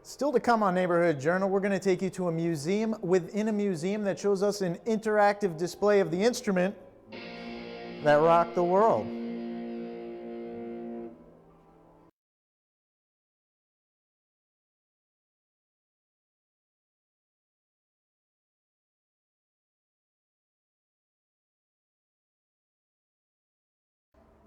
Still to come on Neighborhood Journal, we're going to take you to a museum within a museum that shows us an interactive display of the instrument that rocked the world.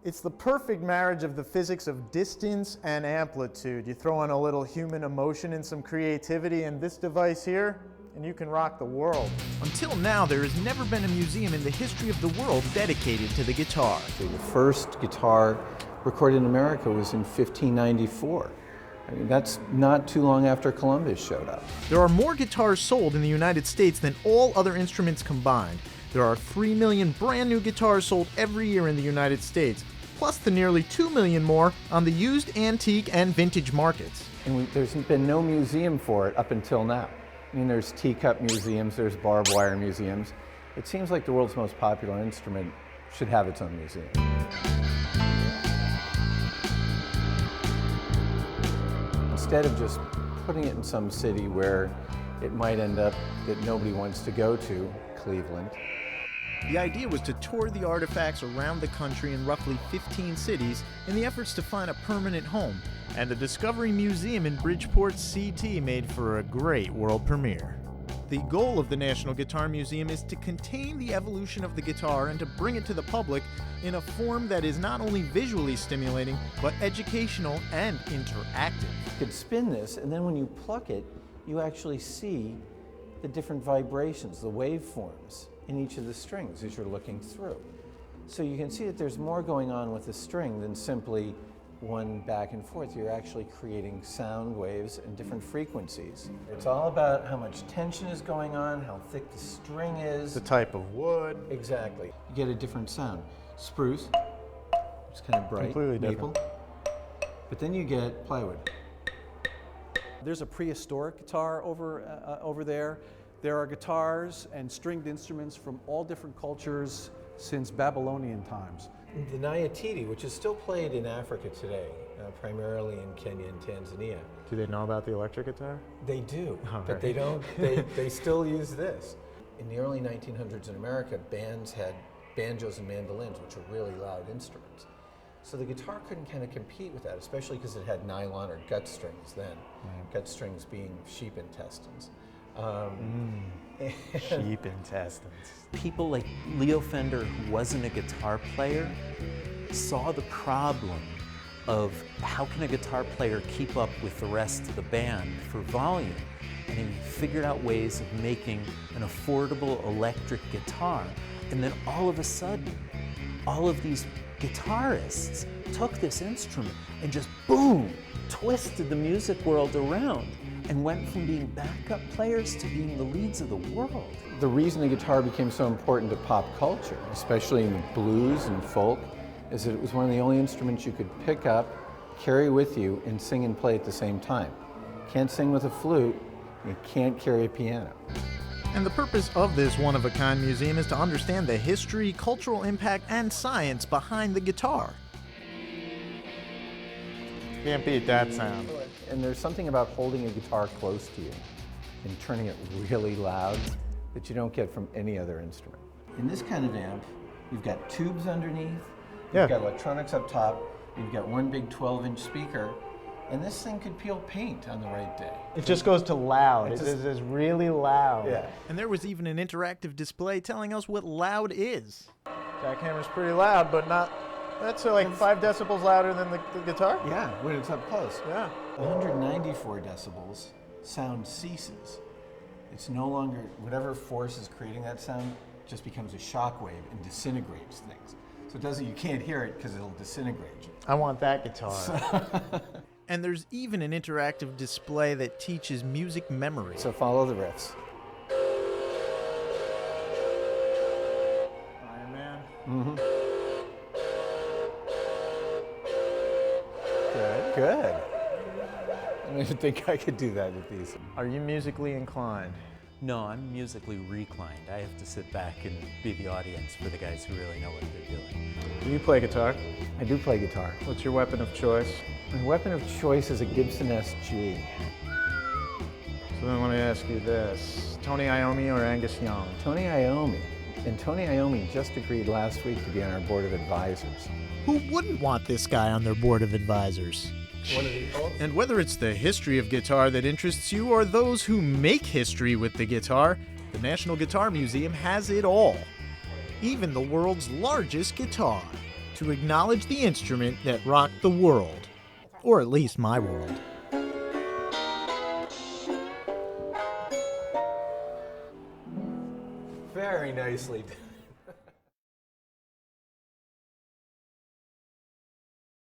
It's the perfect marriage of the physics of distance and amplitude. You throw in a little human emotion and some creativity in this device here, and you can rock the world. Until now, there has never been a museum in the history of the world dedicated to the guitar. The first guitar recorded in America was in 1594. I mean, that's not too long after Columbus showed up. There are more guitars sold in the United States than all other instruments combined. There are 3 million brand new guitars sold every year in the United States, plus the nearly 2 million more on the used, antique, and vintage markets. And there's been no museum for it up until now. I mean, there's teacup museums, there's barbed wire museums. It seems like the world's most popular instrument should have its own museum. Instead of just putting it in some city where it might end up that nobody wants to go to, Cleveland. The idea was to tour the artifacts around the country in roughly 15 cities in the efforts to find a permanent home, and the Discovery Museum in Bridgeport, CT made for a great world premiere. The goal of the National Guitar Museum is to contain the evolution of the guitar and to bring it to the public in a form that is not only visually stimulating, but educational and interactive. You could spin this, and then when you pluck it, you actually see the different vibrations, the waveforms in each of the strings as you're looking through. So you can see that there's more going on with the string than simply one back and forth. You're actually creating sound waves and different frequencies. It's all about how much tension is going on, how thick the string is. The type of wood. Exactly. You get a different sound. Spruce, it's kind of bright. Completely maple. different. But then you get plywood. There's a prehistoric guitar over there. There are guitars and stringed instruments from all different cultures since Babylonian times. The nyatiti, which is still played in Africa today, primarily in Kenya and Tanzania. Do they know about the electric guitar? They do, Oh, but right. they don't. They still use this. In the early 1900s in America, bands had banjos and mandolins, which are really loud instruments. So the guitar couldn't kind of compete with that, especially because it had nylon or gut strings then, gut strings being sheep intestines. Sheep intestines. People like Leo Fender, who wasn't a guitar player, saw the problem of how can a guitar player keep up with the rest of the band for volume, and he figured out ways of making an affordable electric guitar. And then all of a sudden, all of these guitarists took this instrument and just boom, twisted the music world around and went from being backup players to being the leads of the world. The reason the guitar became so important to pop culture, especially in blues and folk, is that it was one of the only instruments you could pick up, carry with you, and sing and play at the same time. Can't sing with a flute, you can't carry a piano. And the purpose of this one-of-a-kind museum is to understand the history, cultural impact, and science behind the guitar. Can't beat that sound. And there's something about holding a guitar close to you and turning it really loud that you don't get from any other instrument. In this kind of amp, you've got tubes underneath, Yeah. you've got electronics up top, you've got one big 12-inch speaker, and this thing could peel paint on the right day. It just goes to loud. It's It just- is really loud. Yeah. And there was even an interactive display telling us what loud is. Jackhammer's pretty loud, but not, that's like 5 decibels louder than the guitar? Yeah, when it's up close. Yeah. 194 decibels, sound ceases. It's no longer, whatever force is creating that sound just becomes a shock wave and disintegrates things. So it doesn't, you can't hear it because it'll disintegrate you. I want that guitar. And there's even an interactive display that teaches music memory. So follow the riffs. Iron Man. Mm-hmm. Good. I don't even think I could do that with these. Are you musically inclined? No, I'm musically reclined. I have to sit back and be the audience for the guys who really know what they're doing. Do you play guitar? I do play guitar. What's your weapon of choice? My weapon of choice is a Gibson SG. So then let me ask you this. Tony Iommi or Angus Young? Tony Iommi. And Tony Iommi just agreed last week to be on our board of advisors. Who wouldn't want this guy on their board of advisors? And whether it's the history of guitar that interests you or those who make history with the guitar, the National Guitar Museum has it all. Even the world's largest guitar, to acknowledge the instrument that rocked the world. Or at least my world. Very nicely done.